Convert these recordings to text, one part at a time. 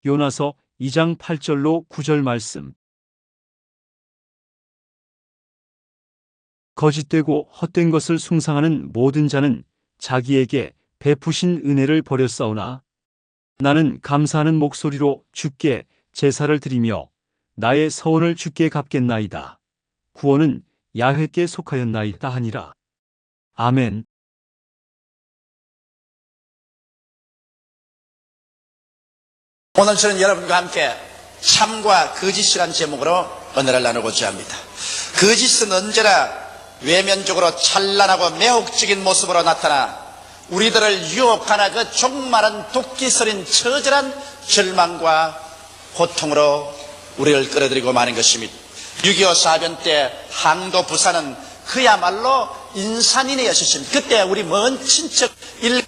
요나서 2장 8절로 9절 말씀. 거짓되고 헛된 것을 숭상하는 모든 자는 자기에게 베푸신 은혜를 버렸사오나 나는 감사하는 목소리로 주께 제사를 드리며 나의 서원을 주께 갚겠나이다. 구원은 야훼께 속하였나이다 하니라. 아멘. 오늘 저는 여러분과 함께 참과 거짓이라는 제목으로 은혜를 나누고자 합니다. 거짓은 언제나 외면적으로 찬란하고 매혹적인 모습으로 나타나 우리들을 유혹하나 그 종말은 도끼서린 처절한 절망과 고통으로 우리를 끌어들이고 마는 것입니다. 6.25 사변 때 항도 부사는 그야말로 인산인해였습니다. 그때 우리 먼 친척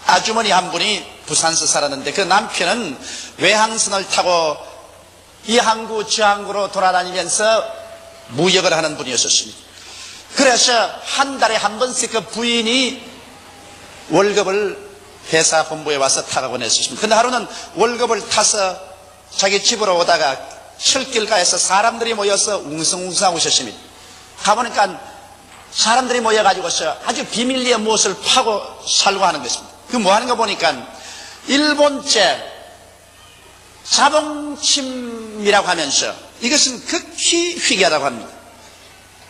아주머니 한 분이 부산서 살았는데 그 남편은 외항선을 타고 이 항구 저 항구로 돌아다니면서 무역을 하는 분이었습니다. 그래서 한 달에 한 번씩 그 부인이 월급을 회사 본부에 와서 타가곤 했었습니다. 근데 하루는 월급을 타서 자기 집으로 오다가 철길가에서 사람들이 모여서 웅성웅성하고 있었습니다. 가보니까 사람들이 모여가지고서 아주 비밀리에 무엇을 파고 살고 하는 것입니다. 그 뭐 하는 거 보니까 일본제 자본침이라고 하면서 이것은 극히 희귀하다고 합니다.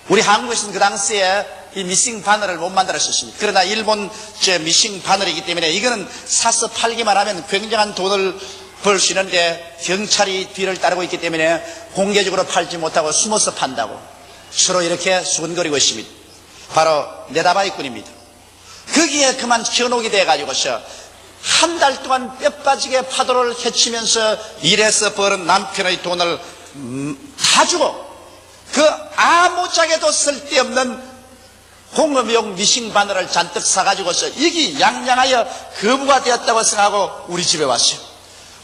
우리 한국에서는 그 당시에 이 미싱 바늘을 못 만들었었습니다. 그러나 일본제 미싱 바늘이기 때문에 이거는 사서 팔기만 하면 굉장한 돈을 벌 수 있는데 경찰이 뒤를 따르고 있기 때문에 공개적으로 팔지 못하고 숨어서 판다고 서로 이렇게 수군거리고 있습니다. 바로 네다바이꾼입니다. 거기에 그만 현혹이 돼가지고서 한 달 동안 뼈 빠지게 파도를 헤치면서 일해서 벌은 남편의 돈을 다 주고 그 아무짝에도 쓸데없는 공업용 미싱 바늘을 잔뜩 사가지고서 이기 양양하여 거부가 되었다고 생각하고 우리 집에 왔어요.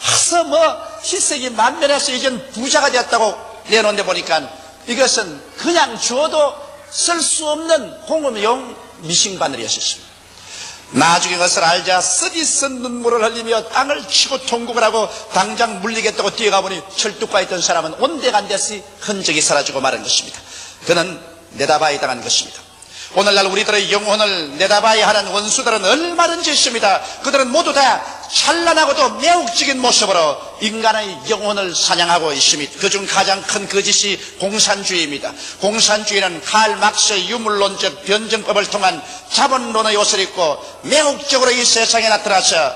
와서 희색이 만면해서 이젠 부자가 되었다고 내놓는데 보니까 이것은 그냥 줘도 쓸 수 없는 공업용 미싱 바늘이었습니다. 나중에 그것을 알자 쓰디쓴 눈물을 흘리며 땅을 치고 통곡을 하고 당장 물리겠다고 뛰어가 보니 철뚝과 있던 사람은 온데간데시 흔적이 사라지고 마른 것입니다. 그는 내다봐야 당한 것입니다. 오늘날 우리들의 영혼을 내다봐야 하는 원수들은 얼마든지 있습니다. 그들은 모두 다 찬란하고도 매혹적인 모습으로 인간의 영혼을 사냥하고 있습니다. 그중 가장 큰 거짓이 공산주의입니다. 공산주의는 칼 막스의 유물론적 변증법을 통한 자본론의 옷을 입고 매혹적으로 이 세상에 나타나서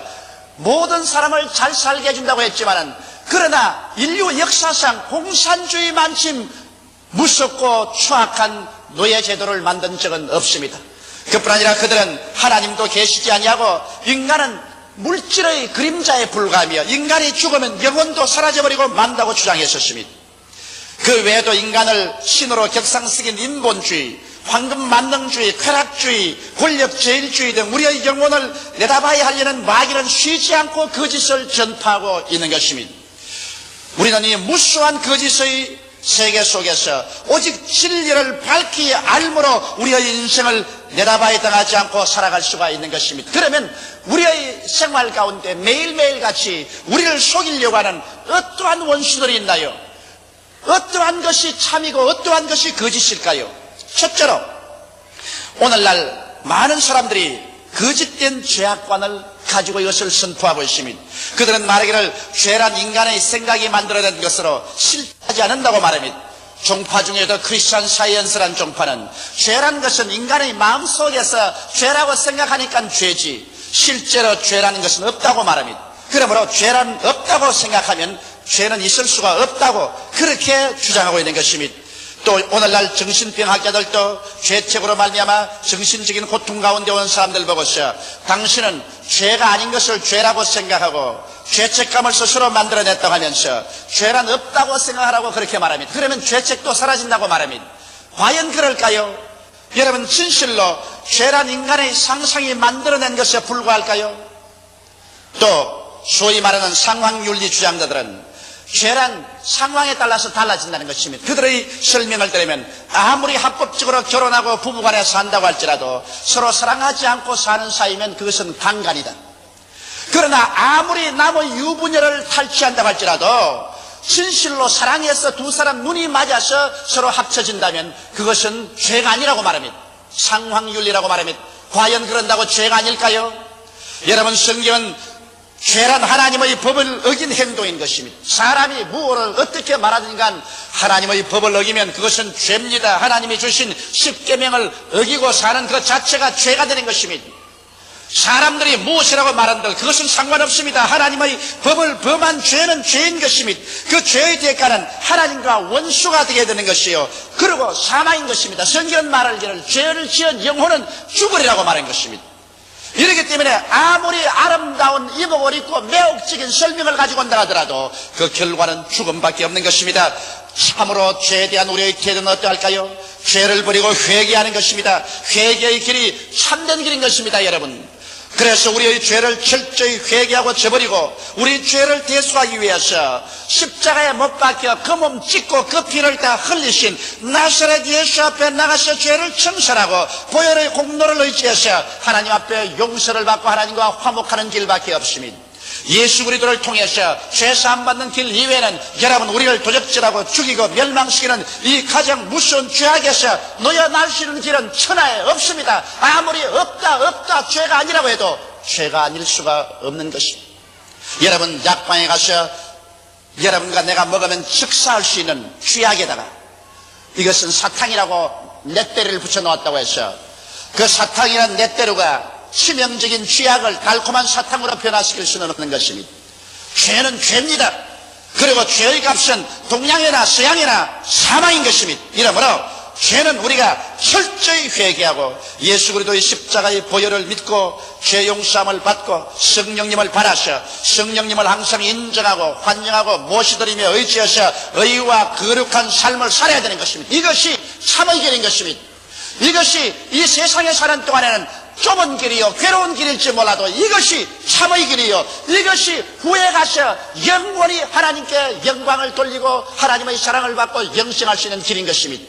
모든 사람을 잘 살게 해준다고 했지만은 그러나 인류 역사상 공산주의만큼 무섭고 추악한 노예제도를 만든 적은 없습니다. 그뿐 아니라 그들은 하나님도 계시지 아니하고 인간은 물질의 그림자에 불과하며 인간이 죽으면 영혼도 사라져버리고 만다고 주장했었습니다. 그 외에도 인간을 신으로 격상시킨 인본주의, 황금만능주의, 쾌락주의, 권력제일주의 등 우리의 영혼을 내다봐야 하려는 마귀는 쉬지 않고 거짓을 전파하고 있는 것입니다. 우리는 이 무수한 거짓의 세계 속에서 오직 진리를 밝히 알므로 우리의 인생을 내다봐야 당하지 않고 살아갈 수가 있는 것입니다. 그러면 우리의 생활 가운데 매일매일 같이 우리를 속이려고 하는 어떠한 원수들이 있나요? 어떠한 것이 참이고 어떠한 것이 거짓일까요? 첫째로 오늘날 많은 사람들이 거짓된 죄악관을 가지고 이것을 선포하고 있습니다. 그들은 말하기를 죄란 인간의 생각이 만들어낸 것으로 실하지 않는다고 말합니다. 종파 중에도 크리스천 사이언스란 종파는 죄란 것은 인간의 마음속에서 죄라고 생각하니까 죄지 실제로 죄라는 것은 없다고 말합니다. 그러므로 죄란 없다고 생각하면 죄는 있을 수가 없다고 그렇게 주장하고 있는 것입니다. 또 오늘날 정신병학자들도 죄책으로 말미암아 정신적인 고통 가운데 온 사람들 보고서 당신은 죄가 아닌 것을 죄라고 생각하고 죄책감을 스스로 만들어냈다고 하면서 죄란 없다고 생각하라고 그렇게 말합니다. 그러면 죄책도 사라진다고 말합니다. 과연 그럴까요? 여러분 진실로 죄란 인간의 상상이 만들어낸 것에 불과할까요? 또 소위 말하는 상황윤리 주장자들은 죄란 상황에 따라서 달라진다는 것입니다. 그들의 설명을 들으면 아무리 합법적으로 결혼하고 부부간에 산다고 할지라도 서로 사랑하지 않고 사는 사이면 그것은 강간이다. 그러나 아무리 남의 유부녀를 탈취한다고 할지라도 진실로 사랑해서 두 사람 눈이 맞아서 서로 합쳐진다면 그것은 죄가 아니라고 말합니다. 상황윤리라고 말합니다. 과연 그런다고 죄가 아닐까요? 여러분, 성경은 죄란 하나님의 법을 어긴 행동인 것입니다. 사람이 무엇을 어떻게 말하든지 간 하나님의 법을 어기면 그것은 죄입니다. 하나님이 주신 십계명을 어기고 사는 그 자체가 죄가 되는 것입니다. 사람들이 무엇이라고 말한들 그것은 상관없습니다. 하나님의 법을 범한 죄는 죄인 것입니다. 그 죄의 대가는 하나님과 원수가 되게 되는 것이요, 그리고 사망인 것입니다. 성경은 말하기를 죄를 지은 영혼은 죽으리라고 말한 것입니다. 이렇기 때문에 아무리 아름다운 이복을 입고 매혹적인 설명을 가지고 온다 하더라도 그 결과는 죽음밖에 없는 것입니다. 참으로 죄에 대한 우리의 태도는 어떠할까요? 죄를 버리고 회개하는 것입니다. 회개의 길이 참된 길인 것입니다, 여러분. 그래서 우리의 죄를 철저히 회개하고 저버리고 우리 죄를 대속하기 위해서 십자가에 못 박혀 그 몸 찢고 그 피를 다 흘리신 나사렛 예수 앞에 나가서 죄를 청산하고 보혈의 공로를 의지해서 하나님 앞에 용서를 받고 하나님과 화목하는 길밖에 없습니다. 예수 그리스도를 통해서 죄사함 받는 길 이외에는 여러분, 우리를 도적질하고 죽이고 멸망시키는 이 가장 무서운 죄악에서 놓여날 수 있는 길은 천하에 없습니다. 아무리 없다 죄가 아니라고 해도 죄가 아닐 수가 없는 것입니다. 여러분, 약방에 가서 여러분과 내가 먹으면 즉사할 수 있는 쥐약에다가 이것은 사탕이라고 넷대리를 붙여놓았다고 해서 그 사탕이라는 넷대루가 치명적인 쥐약을 달콤한 사탕으로 변화시킬 수는 없는 것입니다. 죄는 죄입니다. 그리고 죄의 값은 동양이나 서양이나 사망인 것입니다. 이러므로 죄는 우리가 철저히 회개하고 예수 그리스도의 십자가의 보혈을 믿고 죄 용서함을 받고 성령님을 받아서 성령님을 항상 인정하고 환영하고 모시드리며 의지해서 의와 거룩한 삶을 살아야 되는 것입니다. 이것이 참의 길인 것입니다. 이것이 이 세상에 사는 동안에는 좁은 길이요, 괴로운 길일지 몰라도 이것이 참의 길이요, 이것이 후에 가서 영원히 하나님께 영광을 돌리고 하나님의 사랑을 받고 영생할 수 있는 길인 것입니다.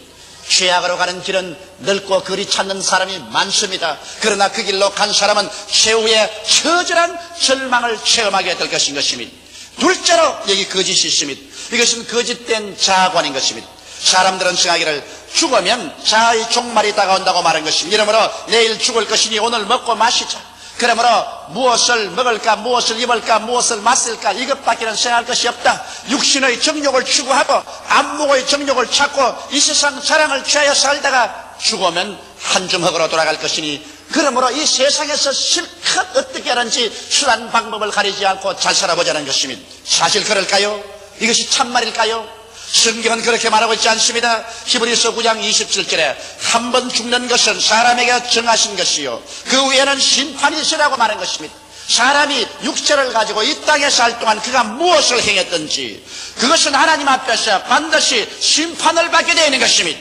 죄악으로 가는 길은 넓고 거리 찾는 사람이 많습니다. 그러나 그 길로 간 사람은 최후의 처절한 절망을 체험하게 될 것인 것입니다. 둘째로 여기 거짓이 있습니다. 이것은 거짓된 자아관인 것입니다. 사람들은 생각하기를 죽으면 자아의 종말이 다가온다고 말한 것입니다. 이러므로 내일 죽을 것이니 오늘 먹고 마시자. 그러므로 무엇을 먹을까, 무엇을 입을까, 무엇을 마실까, 이것밖에는 생각할 것이 없다. 육신의 정욕을 추구하고 안목의 정욕을 찾고 이 세상 자랑을 취하여 살다가 죽으면 한줌흙으로 돌아갈 것이니, 그러므로 이 세상에서 실컷 어떻게 하는지 수단 방법을 가리지 않고 잘 살아보자는 것입니다. 사실 그럴까요? 이것이 참말일까요? 성경은 그렇게 말하고 있지 않습니다. 히브리서 9장 27절에 한 번 죽는 것은 사람에게 정하신 것이요, 그 후에는 심판이 있으라고 말한 것입니다. 사람이 육체를 가지고 이 땅에 살 동안 그가 무엇을 행했든지 그것은 하나님 앞에서 반드시 심판을 받게 되어 있는 것입니다.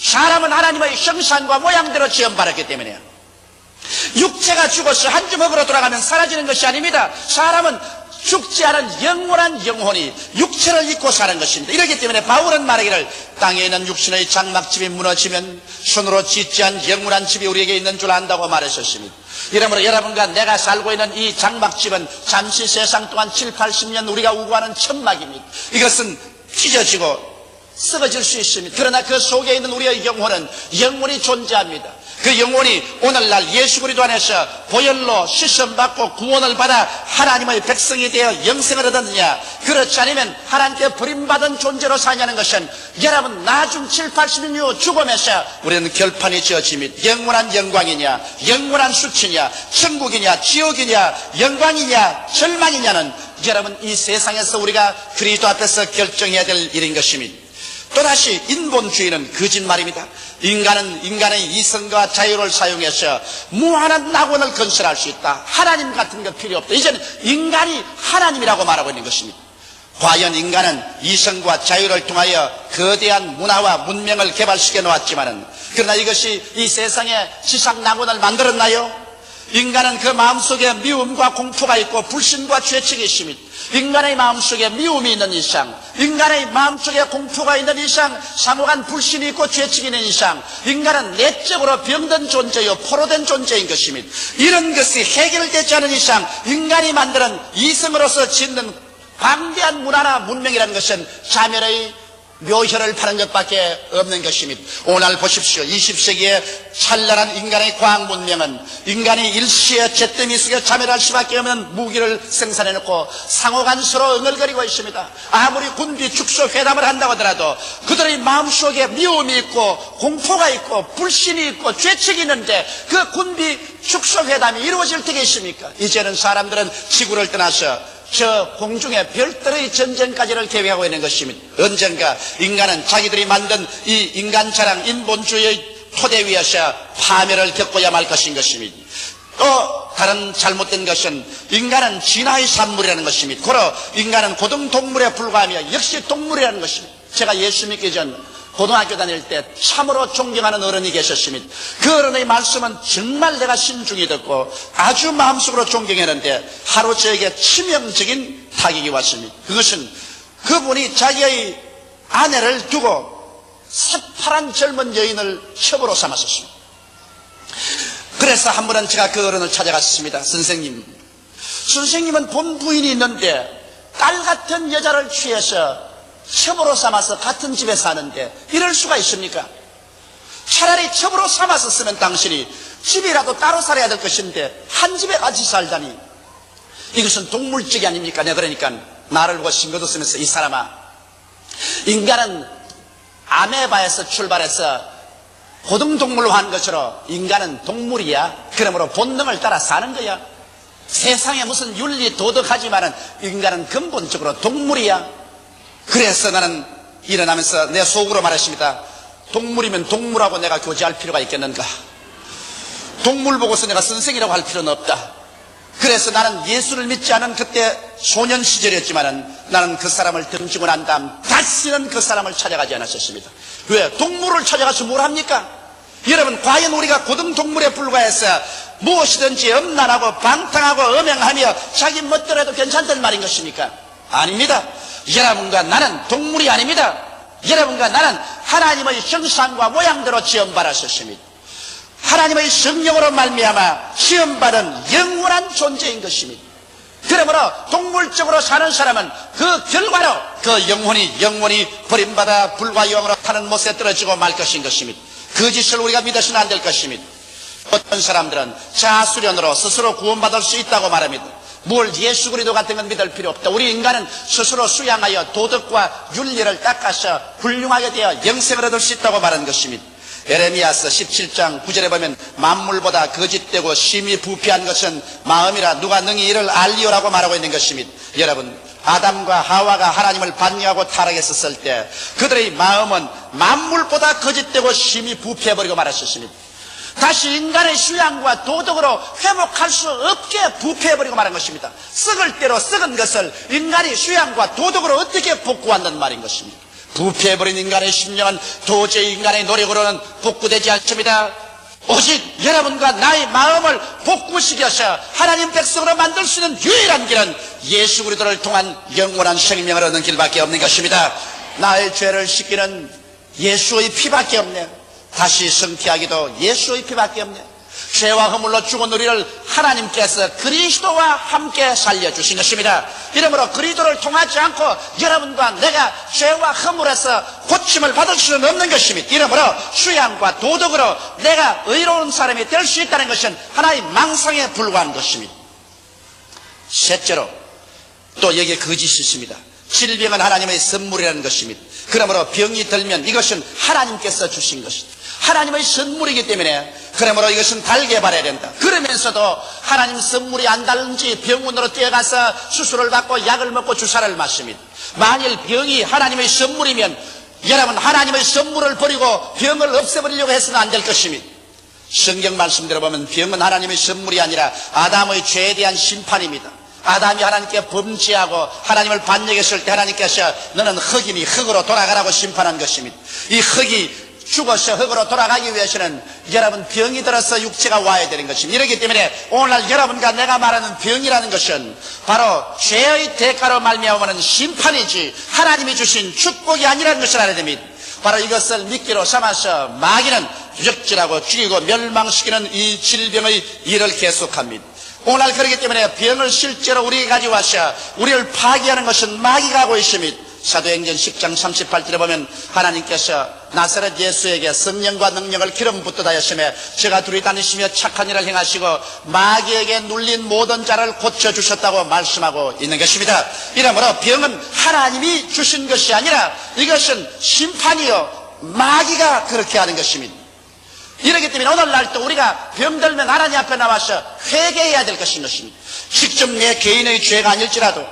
사람은 하나님의 형상과 모양대로 지음받았기 때문에요. 육체가 죽어서 한 주먹으로 돌아가면 사라지는 것이 아닙니다. 사람은 죽지 않은 영원한 영혼이 육체를 입고 사는 것입니다. 이렇기 때문에 바울은 말하기를 땅에 있는 육신의 장막집이 무너지면 손으로 짓지 않은 영원한 집이 우리에게 있는 줄 안다고 말했었습니다. 이러므로 여러분과 내가 살고 있는 이 장막집은 잠시 세상 동안 7, 80년 우리가 우고하는 천막입니다. 이것은 찢어지고 썩어질 수 있습니다. 그러나 그 속에 있는 우리의 영혼은 영원히 존재합니다. 그 영혼이 오늘날 예수 그리스도 안에서 보혈로 씻음받고 구원을 받아 하나님의 백성이 되어 영생을 얻었느냐, 그렇지 않으면 하나님께 버림받은 존재로 사냐는 것은 여러분 나중 7, 80년 후 죽음에서 우리는 결판이 지어집니다. 영원한 영광이냐, 영원한 수치냐, 천국이냐, 지옥이냐, 영광이냐, 절망이냐는 여러분 이 세상에서 우리가 그리스도 앞에서 결정해야 될 일인 것입니다. 또다시 인본주의는 거짓말입니다. 인간은 인간의 이성과 자유를 사용해서 무한한 낙원을 건설할 수 있다. 하나님 같은 거 필요 없다. 이제는 인간이 하나님이라고 말하고 있는 것입니다. 과연 인간은 이성과 자유를 통하여 거대한 문화와 문명을 개발시켜 놓았지만은, 그러나 이것이 이 세상에 지상 낙원을 만들었나요? 인간은 그 마음속에 미움과 공포가 있고 불신과 죄책이 있습니다. 인간의 마음속에 미움이 있는 이상, 인간의 마음속에 공포가 있는 이상, 상호간 불신이 있고 죄책이 있는 이상 인간은 내적으로 병든 존재요 포로된 존재인 것입니다. 이런 것이 해결되지 않은 이상 인간이 만드는 이성으로서 짓는 방대한 문화나 문명이라는 것은 자멸의 묘혈을 파는 것밖에 없는 것입니다. 오늘 보십시오. 20세기의 찬란한 인간의 과학 문명은 인간이 일시에 잿더미 속에 자멸할 수밖에 없는 무기를 생산해놓고 상호간 서로 응얼거리고 있습니다. 아무리 군비 축소 회담을 한다고 하더라도 그들의 마음속에 미움이 있고 공포가 있고 불신이 있고 죄책이 있는데 그 군비 축소 회담이 이루어질 때가 있습니까? 이제는 사람들은 지구를 떠나서 저 공중의 별들의 전쟁까지를 계획하고 있는 것입니다. 언젠가 인간은 자기들이 만든 이 인간 자랑 인본주의의 토대 위에서 파멸을 겪어야 말 것인 것입니다. 또 다른 잘못된 것은 인간은 진화의 산물이라는 것입니다. 고로 인간은 고등동물에 불과하며 역시 동물이라는 것입니다. 제가 예수 믿기 전 고등학교 다닐 때 참으로 존경하는 어른이 계셨습니다. 그 어른의 말씀은 정말 내가 신중히 듣고 아주 마음속으로 존경했는데 하루 저에게 치명적인 타격이 왔습니다. 그것은 그분이 자기의 아내를 두고 새파란 젊은 여인을 첩으로 삼았었습니다. 그래서 한 번은 제가 그 어른을 찾아갔습니다. 선생님은 본 부인이 있는데 딸 같은 여자를 취해서 첩으로 삼아서 같은 집에 사는데 이럴 수가 있습니까? 차라리 첩으로 삼았었으면 당신이 집이라도 따로 살아야 될 것인데 한 집에 같이 살다니 이것은 동물적이 아닙니까? 내가 그러니까 나를 보고 싱긋 웃으면서 이 사람아, 인간은 아메바에서 출발해서 고등동물로 한 것으로 인간은 동물이야. 그러므로 본능을 따라 사는 거야. 세상에 무슨 윤리 도덕하지만은 인간은 근본적으로 동물이야. 그래서 나는 일어나면서 내 속으로 말했습니다. 동물이면 동물하고 내가 교제할 필요가 있겠는가? 동물 보고서 내가 선생이라고 할 필요는 없다. 그래서 나는 예수를 믿지 않은 그때 소년 시절이었지만은 나는 그 사람을 등지고 난 다음 다시는 그 사람을 찾아가지 않았었습니다. 왜? 동물을 찾아가서 뭘 합니까? 여러분, 과연 우리가 고등동물에 불과해서 무엇이든지 엄란하고 방탕하고 엄행하며 자기 멋대로 해도 괜찮단 말인 것입니까? 아닙니다. 여러분과 나는 동물이 아닙니다. 여러분과 나는 하나님의 형상과 모양대로 지음받았었습니다. 하나님의 성령으로 말미암아 지음받은 영원한 존재인 것입니다. 그러므로 동물적으로 사는 사람은 그 결과로 그 영혼이 버림받아 불과 영으로 타는 못에 떨어지고 말 것인 것입니다. 그 짓을 우리가 믿어서는 안 될 것입니다. 어떤 사람들은 자수련으로 스스로 구원받을 수 있다고 말합니다. 뭘 예수 그리스도 같은 건 믿을 필요 없다. 우리 인간은 스스로 수양하여 도덕과 윤리를 닦아서 훌륭하게 되어 영생을 얻을 수 있다고 말하는 것입니다. 에레미야서 17장 9절에 보면 만물보다 거짓되고 심히 부패한 것은 마음이라 누가 능히 이를 알리오라고 말하고 있는 것입니다. 여러분, 아담과 하와가 하나님을 반역하고 타락했었을 때 그들의 마음은 만물보다 거짓되고 심히 부패해버리고 말았었습니다. 다시 인간의 수양과 도덕으로 회복할 수 없게 부패해버리고 말한 것입니다. 썩을 대로 썩은 것을 인간이 수양과 도덕으로 어떻게 복구한다는 말인 것입니다. 부패해버린 인간의 심령은 도저히 인간의 노력으로는 복구되지 않습니다. 오직 여러분과 나의 마음을 복구시켜서 하나님 백성으로 만들 수 있는 유일한 길은 예수 그리스도를 통한 영원한 생명을 얻는 길밖에 없는 것입니다. 나의 죄를 씻기는 예수의 피밖에 없네. 다시 성취하기도 예수의 피밖에 없네. 죄와 허물로 죽은 우리를 하나님께서 그리스도와 함께 살려주신 것입니다. 이러므로 그리스도를 통하지 않고 여러분과 내가 죄와 허물에서 고침을 받을 수는 없는 것입니다. 이러므로 수양과 도덕으로 내가 의로운 사람이 될 수 있다는 것은 하나의 망상에 불과한 것입니다. 셋째로 또 여기에 거짓이 있습니다. 질병은 하나님의 선물이라는 것입니다. 그러므로 병이 들면 이것은 하나님께서 주신 것입니다. 하나님의 선물이기 때문에 그러므로 이것은 달게 바라야 된다. 그러면서도 하나님 선물이 안 달는지 병원으로 뛰어가서 수술을 받고 약을 먹고 주사를 맞습니다. 만일 병이 하나님의 선물이면 여러분 하나님의 선물을 버리고 병을 없애버리려고 해서는 안 될 것입니다. 성경 말씀대로 보면 병은 하나님의 선물이 아니라 아담의 죄에 대한 심판입니다. 아담이 하나님께 범죄하고 하나님을 반역했을 때 하나님께서 너는 흙이니 흙으로 돌아가라고 심판한 것입니다. 이 흙이 죽어서 흙으로 돌아가기 위해서는 여러분 병이 들어서 육체가 와야 되는 것입니다. 이렇기 때문에 오늘날 여러분과 내가 말하는 병이라는 것은 바로 죄의 대가로 말미암아오는 심판이지 하나님이 주신 축복이 아니라는 것을 알아야 됩니다. 바로 이것을 미끼로 삼아서 마귀는 유적질하고 죽이고 멸망시키는 이 질병의 일을 계속합니다. 오늘날 그렇기 때문에 병을 실제로 우리에게 가져와서 우리를 파괴하는 것은 마귀가 하고 있습니다. 사도행전 10장 38절에 보면 하나님께서 나사렛 예수에게 성령과 능력을 기름 붓듯 하였으며 제가 둘이 다니시며 착한 일을 행하시고 마귀에게 눌린 모든 자를 고쳐주셨다고 말씀하고 있는 것입니다. 이러므로 병은 하나님이 주신 것이 아니라 이것은 심판이요 마귀가 그렇게 하는 것입니다. 이렇기 때문에 오늘날도 우리가 병들면 하나님 앞에 나와서 회개해야 될 것인 것입니다. 직접 내 개인의 죄가 아닐지라도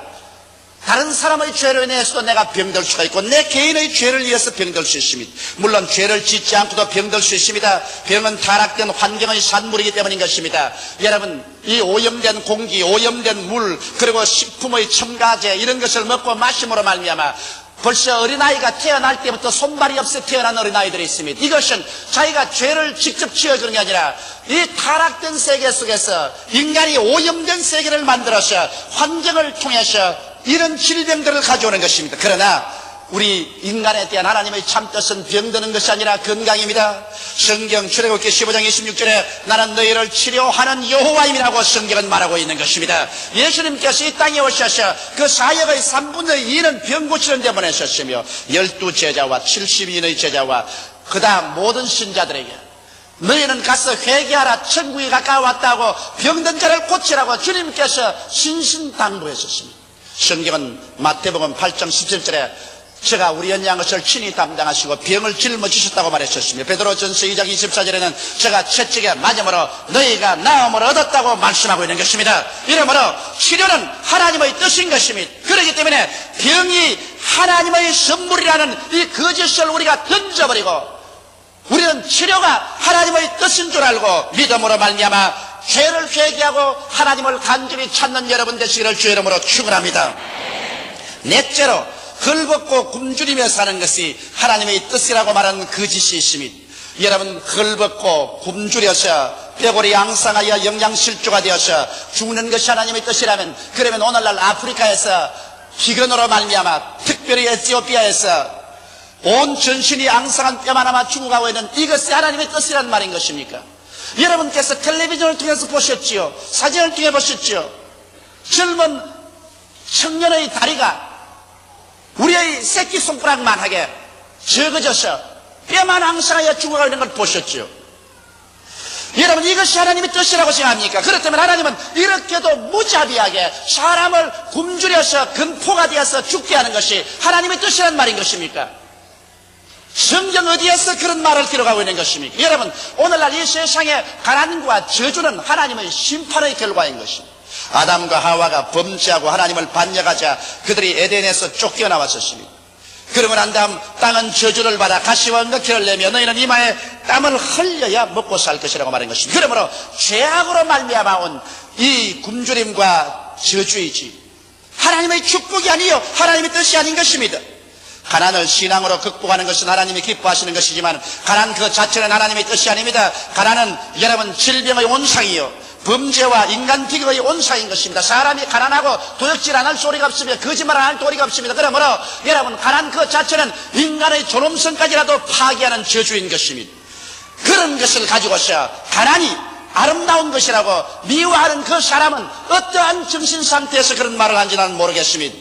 다른 사람의 죄로 인해서도 내가 병들 수가 있고 내 개인의 죄를 위해서 병들 수 있습니다. 물론 죄를 짓지 않고도 병들 수 있습니다. 병은 타락된 환경의 산물이기 때문인 것입니다. 여러분, 이 오염된 공기, 오염된 물, 그리고 식품의 첨가제 이런 것을 먹고 마심으로 말미암아 벌써 어린아이가 태어날 때부터 손발이 없어 태어난 어린아이들이 있습니다. 이것은 자기가 죄를 직접 지어주는 게 아니라 이 타락된 세계 속에서 인간이 오염된 세계를 만들어서 환경을 통해서 이런 질병들을 가져오는 것입니다. 그러나 우리 인간에 대한 하나님의 참뜻은 병드는 것이 아니라 건강입니다. 성경 출애굽기 15장 26절에 나는 너희를 치료하는 여호와임이라고 성경은 말하고 있는 것입니다. 예수님께서 이 땅에 오셔서 그 사역의 3분의 2는 병 고치는 데 보내셨으며 12제자와 70인의 제자와 그 다음 모든 신자들에게 너희는 가서 회개하라 천국이 가까워왔다고 병든 자를 고치라고 주님께서 신신당부했었습니다. 성경은 마태복음 8장 17절에 제가 우리 연약한 것을 친히 담당하시고 병을 짊어지셨다고 말했었습니다. 베드로전서 2장 24절에는 제가 채찍에 맞음으로 너희가 나음을 얻었다고 말씀하고 있는 것입니다. 이러므로 치료는 하나님의 뜻인 것입니다. 그렇기 때문에 병이 하나님의 선물이라는 이 거짓을 우리가 던져버리고 우리는 치료가 하나님의 뜻인 줄 알고 믿음으로 말미암아 죄를 회개하고 하나님을 간절히 찾는 여러분 되시기를 주의 이름으로 축원합니다. 넷째로 헐벗고 굶주리며 사는 것이 하나님의 뜻이라고 말하는 거짓이 있습니다. 여러분, 헐벗고 굶주려서 뼈골이 양상하여 영양실조가 되어서 죽는 것이 하나님의 뜻이라면 그러면 오늘날 아프리카에서 비건으로 말미암아 특별히 에티오피아에서 온 전신이 앙상한 뼈만 아마 죽어가고 있는 이것이 하나님의 뜻이라는 말인 것입니까? 여러분께서 텔레비전을 통해서 보셨지요. 사진을 통해 보셨지요. 젊은 청년의 다리가 우리의 새끼손가락만하게 적어져서 뼈만 앙상하여 죽어가고 있는 걸 보셨지요. 여러분, 이것이 하나님의 뜻이라고 생각합니까? 그렇다면 하나님은 이렇게도 무자비하게 사람을 굶주려서 근포가 되어서 죽게 하는 것이 하나님의 뜻이라는 말인 것입니까? 성경 어디에서 그런 말을 기록하고 있는 것입니까? 여러분, 오늘날 이 세상의 가난과 저주는 하나님의 심판의 결과인 것입니다. 아담과 하와가 범죄하고 하나님을 반역하자 그들이 에덴에서 쫓겨나왔었습니다. 그러고 난 다음 땅은 저주를 받아 가시와 은덕회를 내며 너희는 이마에 땀을 흘려야 먹고 살 것이라고 말한 것입니다. 그러므로 죄악으로 말미암아 온 이 굶주림과 저주이지 하나님의 축복이 아니요 하나님의 뜻이 아닌 것입니다. 가난을 신앙으로 극복하는 것은 하나님이 기뻐하시는 것이지만 가난 그 자체는 하나님의 뜻이 아닙니다. 가난은 여러분 질병의 온상이요 범죄와 인간 비극의 온상인 것입니다. 사람이 가난하고 도둑질 안 할 소리가 없으며 거짓말 안 할 도리가 없습니다. 그러므로 여러분 가난 그 자체는 인간의 존엄성까지라도 파괴하는 저주인 것입니다. 그런 것을 가지고서 가난이 아름다운 것이라고 미워하는 그 사람은 어떠한 정신상태에서 그런 말을 하는지 나는 모르겠습니다.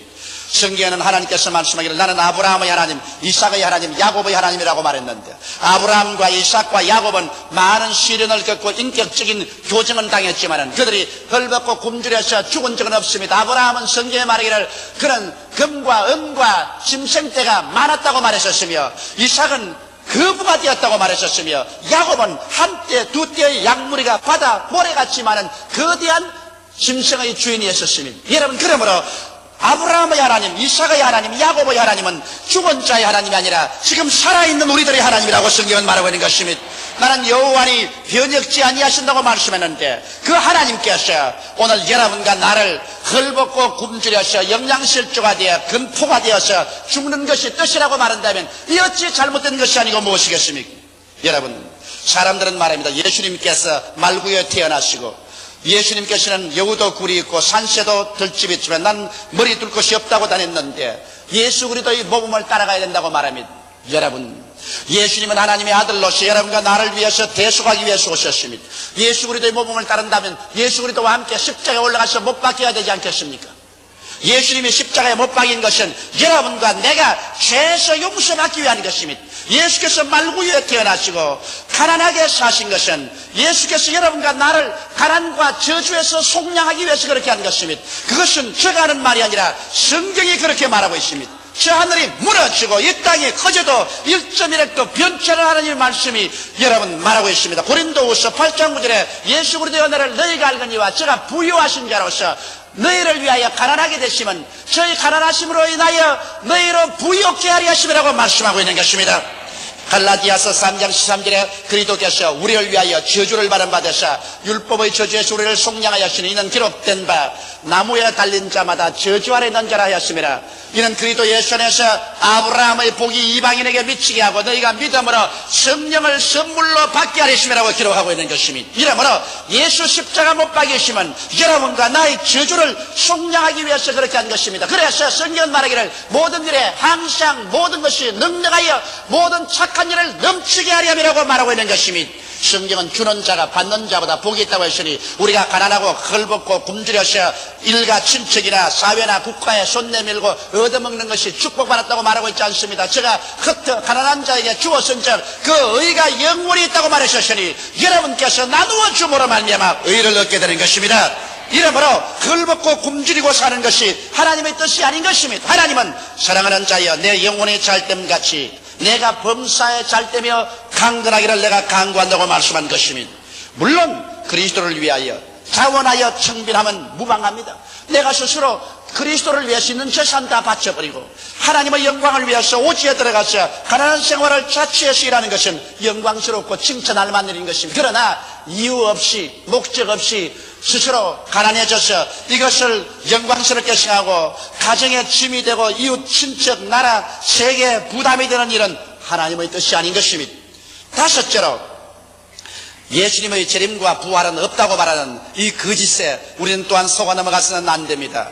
성경에는 하나님께서 말씀하기를 나는 아브라함의 하나님, 이삭의 하나님, 야곱의 하나님이라고 말했는데 아브라함과 이삭과 야곱은 많은 시련을 겪고 인격적인 교정은 당했지만 그들이 헐벗고 굶주려서 죽은 적은 없습니다. 아브라함은 성경에 말하기를 그런 금과 은과 짐승떼가 많았다고 말했었으며 이삭은 거부가 되었다고 말했었으며 야곱은 한때 두 떼의 양무리가 바다 모래같이 많은 거대한 짐승의 주인이었습니다. 여러분, 그러므로 아브라함의 하나님, 이삭의 하나님, 야곱의 하나님은 죽은 자의 하나님이 아니라 지금 살아있는 우리들의 하나님이라고 성경은 말하고 있는 것입니다. 나는 여호와니 변혁지 아니하신다고 말씀했는데 그 하나님께서 오늘 여러분과 나를 헐벗고 굶주려서 영양실조가 되어 근포가 되어서 죽는 것이 뜻이라고 말한다면 이 어찌 잘못된 것이 아니고 무엇이겠습니까? 여러분, 사람들은 말합니다. 예수님께서 말구에 태어나시고 예수님께서는 여우도 굴이 있고 산새도 들집이 있지만 난 머리 둘 곳이 없다고 다녔는데 예수 그리스도의 모범을 따라가야 된다고 말합니다. 여러분, 예수님은 하나님의 아들로서 여러분과 나를 위해서 대속하기 위해서 오셨습니다. 예수 그리스도의 모범을 따른다면 예수 그리스도와 함께 십자가에 올라가서 못 박혀야 되지 않겠습니까? 예수님이 십자가에 못 박인 것은 여러분과 내가 죄에서 용서받기 위한 것입니다. 예수께서 말구유에 태어나시고 가난하게 사신 것은 예수께서 여러분과 나를 가난과 저주에서 속량하기 위해서 그렇게 한 것입니다. 그것은 제가 하는 말이 아니라 성경이 그렇게 말하고 있습니다. 저 하늘이 무너지고 이 땅이 커져도 1.1획도 변천을 하나님의 말씀이 여러분 말하고 있습니다. 고린도후서 8장 9절에 예수 그리스도의 은혜를 너희가 알거니와 제가 부유하신 자로서 너희를 위하여 가난하게 되시면 저희 가난하심으로 인하여 너희로 부유케 하리 하심이라고 말씀하고 있는 것입니다. 갈라디아서 3장 13절에 그리스도께서 우리를 위하여 저주를 받은 바 되사 율법의 저주에서 우리를 속량하였으니 이는 기록된 바 나무에 달린 자마다 저주 아래 있는 자라 하였습니다. 이는 그리스도 예수 안에서 아브라함의 복이 이방인에게 미치게 하고 너희가 믿음으로 성령을 선물로 받게 하리심이라고 기록하고 있는 것입니다. 이러므로 예수 십자가 못 박이시면 여러분과 나의 저주를 속량하기 위해서 그렇게 한 것입니다. 그래서 성경은 말하기를 모든 일에 항상 모든 것이 능력하여 모든 착한 일을 넘치게 하렴이라고 말하고 있는 것입니다. 성경은 주는 자가 받는 자보다 복이 있다고 했으니 우리가 가난하고 헐벗고 굶주려서 일가 친척이나 사회나 국가에 손 내밀고 얻어먹는 것이 축복받았다고 말하고 있지 않습니다. 제가 가난한 자에게 주었은 즉 그 의가 영원히 있다고 말하셨으니 여러분께서 나누어 줌으로 말미암아 의를 얻게 되는 것입니다. 이러므로 헐벗고 굶주리고 사는 것이 하나님의 뜻이 아닌 것입니다. 하나님은 사랑하는 자여 내 영혼이 잘됨 같이 내가 범사에 잘되며 강건하기를 내가 강구한다고 말씀한 것입니다. 물론 그리스도를 위하여 자원하여 청빈하면 무방합니다. 내가 스스로 그리스도를 위해서 있는 재산 다 바쳐버리고 하나님의 영광을 위해서 오지에 들어가서 가난한 생활을 자취해서 일하는 것은 영광스럽고 칭찬할 만한 일인 것입니다. 그러나 이유 없이 목적 없이 스스로 가난해져서 이것을 영광스럽게 생각하고 가정의 짐이 되고 이웃, 친척, 나라, 세계에 부담이 되는 일은 하나님의 뜻이 아닌 것입니다. 다섯째로 예수님의 재림과 부활은 없다고 말하는 이 거짓에 우리는 또한 속아 넘어가서는 안 됩니다.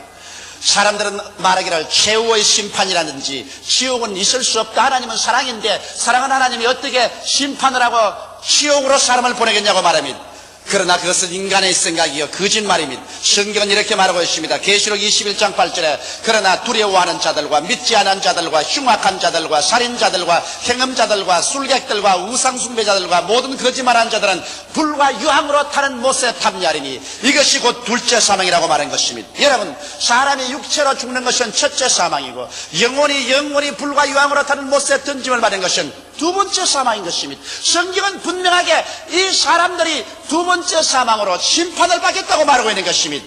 사람들은 말하기를 최후의 심판이라든지 지옥은 있을 수 없다. 하나님은 사랑인데 사랑은 하나님이 어떻게 심판을 하고 지옥으로 사람을 보내겠냐고 말합니다. 그러나 그것은 인간의 생각이요 거짓말입니다. 성경은 이렇게 말하고 있습니다. 계시록 21장 8절에 그러나 두려워하는 자들과 믿지 않은 자들과 흉악한 자들과 살인자들과 행음자들과 술객들과 우상숭배자들과 모든 거짓말하는 자들은 불과 유황으로 타는 못에 탐냐리니 이것이 곧 둘째 사망이라고 말한 것입니다. 여러분, 사람이 육체로 죽는 것은 첫째 사망이고 영혼이 불과 유황으로 타는 못에 던짐을 받은 것은 두 번째 사망인 것입니다. 성경은 분명하게 이 사람들이 두 번째 사망으로 심판을 받겠다고 말하고 있는 것입니다.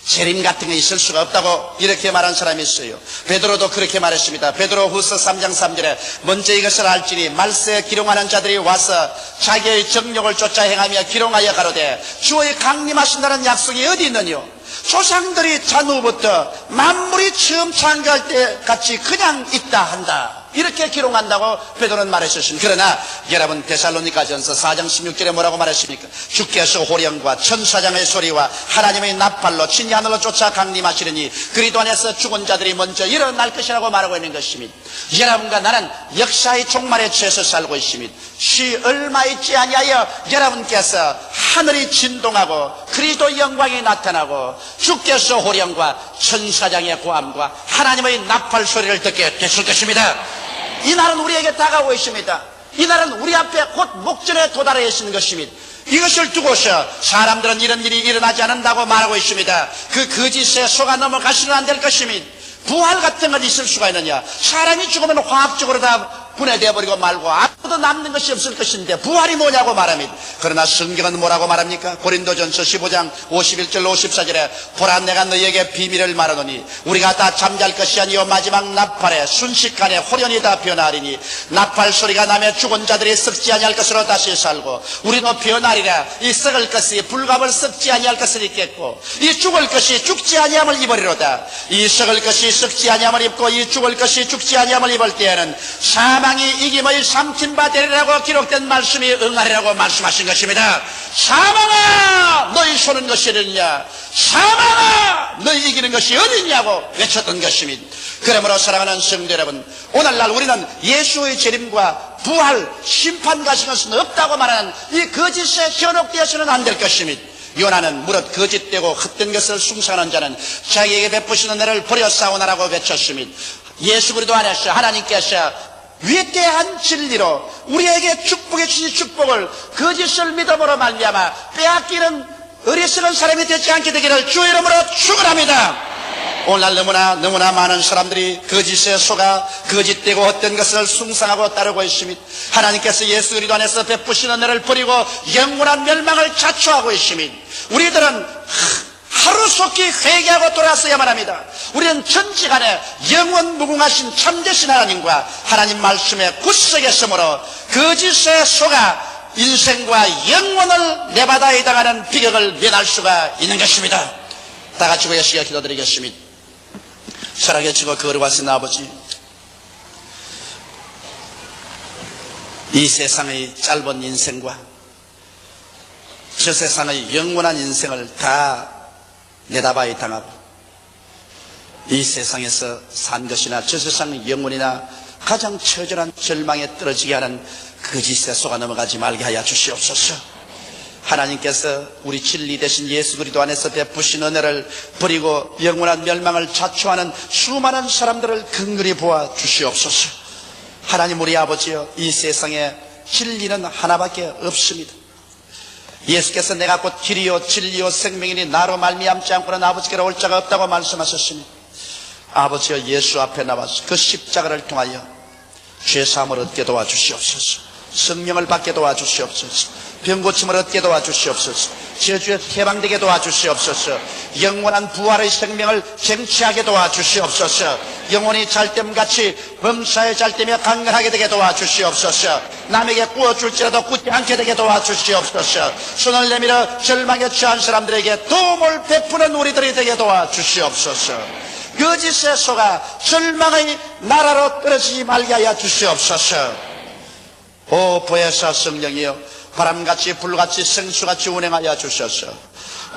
재림 같은 게 있을 수가 없다고 이렇게 말한 사람이 있어요. 베드로도 그렇게 말했습니다. 베드로 후서 3장 3절에 먼저 이것을 알지니 말세에 기롱하는 자들이 와서 자기의 정욕을 쫓아 행하며 기롱하여 가로되 주의 강림하신다는 약속이 어디 있느뇨? 조상들이 잔후부터 만물이 처음 창조할 때 같이 그냥 있다 한다. 이렇게 기록한다고 베드로는 말했었습니다. 그러나 여러분 데살로니가전서 4장 16절에 뭐라고 말했습니까? 주께서 호령과 천사장의 소리와 하나님의 나팔로 친히 하늘로 쫓아 강림하시려니 그리스도 안에서 죽은 자들이 먼저 일어날 것이라고 말하고 있는 것입니다. 여러분과 나는 역사의 종말에 처해서 살고 있습니다. 시 얼마 있지 아니하여 여러분께서 하늘이 진동하고 그리스도 영광이 나타나고 주께서 호령과 천사장의 고함과 하나님의 나팔 소리를 듣게 됐을 것입니다. 이 날은 우리에게 다가오고 있습니다. 이 날은 우리 앞에 곧 목전에 도달해 있는 것입니다. 이것을 두고서 사람들은 이런 일이 일어나지 않는다고 말하고 있습니다. 그 거짓에 속아 넘어가서는 안 될 것입니다. 부활 같은 건 있을 수가 있느냐? 사람이 죽으면 화학적으로 다 분해되어 버리고 말고 아무도 남는 것이 없을 것인데 부활이 뭐냐고 말합니다. 그러나 성경은 뭐라고 말합니까? 고린도전서 15장 51절 54절에 보라 내가 너희에게 비밀을 말하노니 우리가 다 잠잘 것이 아니요 마지막 나팔에 순식간에 호련히 다 변하리니 나팔 소리가 나며 죽은 자들이 썩지 아니할 것으로 다시 살고 우리도 변하리라. 이 썩을 것이 불갑을 썩지 아니할 것을 입겠고 이 죽을 것이 죽지 아니함을 입으리로다. 이 썩을 것이 썩지 아니함을 입고 이 죽을 것이 죽지 아니함을 입을 때에는 사망이 이김의 삼킨 바 바 되리라고 기록된 말씀이 응하리라고 말씀하신 것입니다. 사망아 너희 손은 것이 어디냐, 사망아 너희 이기는 것이 어디냐고 외쳤던 것입니다. 그러므로 사랑하는 성도 여러분, 오늘날 우리는 예수의 재림과 부활, 심판 가신 것은 없다고 말하는 이 거짓에 현혹되어서는 안 될 것입니다. 요나는 무릇 거짓되고 헛된 것을 숭상하는 자는 자기에게 베푸시는 은혜를 버려 싸우나라고 외쳤습니다. 예수 그리스도 안에서 하나님께서 위대한 진리로 우리에게 축복해 주신 축복을 거짓을 믿음으로 말미암아 빼앗기는 어리석은 사람이 되지 않게 되기를 주 이름으로 축원합니다. 오늘날 너무나 많은 사람들이 거짓에 속아 거짓되고 헛된 것을 숭상하고 따르고 있습니다. 하나님께서 예수 그리스도 안에서 베푸시는 은혜를 버리고 영원한 멸망을 자초하고 있습니다. 우리들은 하루속히 회개하고 돌아서야만 합니다. 우리는 천지간에 영원 무궁하신 참되신 하나님과 하나님 말씀에 굳세게 서므로 거짓에 속아 인생과 영원을 내받아 해당하는 비극을 면할 수가 있는 것입니다. 다 같이 고개시켜 기도드리겠습니다. 사랑에 지고 거룩하신 아버지, 이 세상의 짧은 인생과 저 세상의 영원한 인생을 다 내다봐야 당하고 이 세상에서 산 것이나 저 세상의 영혼이나 가장 처절한 절망에 떨어지게 하는 거짓에 속아 넘어가지 말게 하여 주시옵소서. 하나님께서 우리 진리 되신 예수 그리스도 안에서 베푸신 은혜를 버리고 영원한 멸망을 자초하는 수많은 사람들을 긍휼히 보아 주시옵소서. 하나님 우리 아버지여, 이 세상에 진리는 하나밖에 없습니다. 예수께서 내가 곧 길이요 진리요 생명이니 나로 말미암지 않고는 아버지께로 올 자가 없다고 말씀하셨으니 아버지여, 예수 앞에 나와서 그 십자가를 통하여 죄사함을 얻게 도와주시옵소서. 성령을 받게 도와주시옵소서. 병고침을 얻게 도와주시옵소서. 저주에 해방되게 도와주시옵소서. 영원한 부활의 생명을 쟁취하게 도와주시옵소서. 영혼이 잘됨같이 범사에 잘되며 강건하게 되게 도와주시옵소서. 남에게 구워줄지라도 굳지 않게 되게 도와주시옵소서. 손을 내밀어 절망에 처한 사람들에게 도움을 베푸는 우리들이 되게 도와주시옵소서. 거짓에 속아 절망의 나라로 떨어지지 말게 하여 주시옵소서. 오 보혜사 성령이여, 바람같이 불같이 생수같이 운행하여 주셔서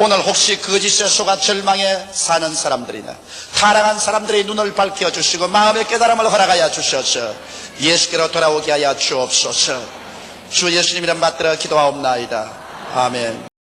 오늘 혹시 거짓에 속아 절망에 사는 사람들이나 타락한 사람들의 눈을 밝혀 주시고 마음의 깨달음을 허락하여 주셔서 예수께로 돌아오게 하여 주옵소서. 주 예수님 이름 받들어 기도하옵나이다. 아멘.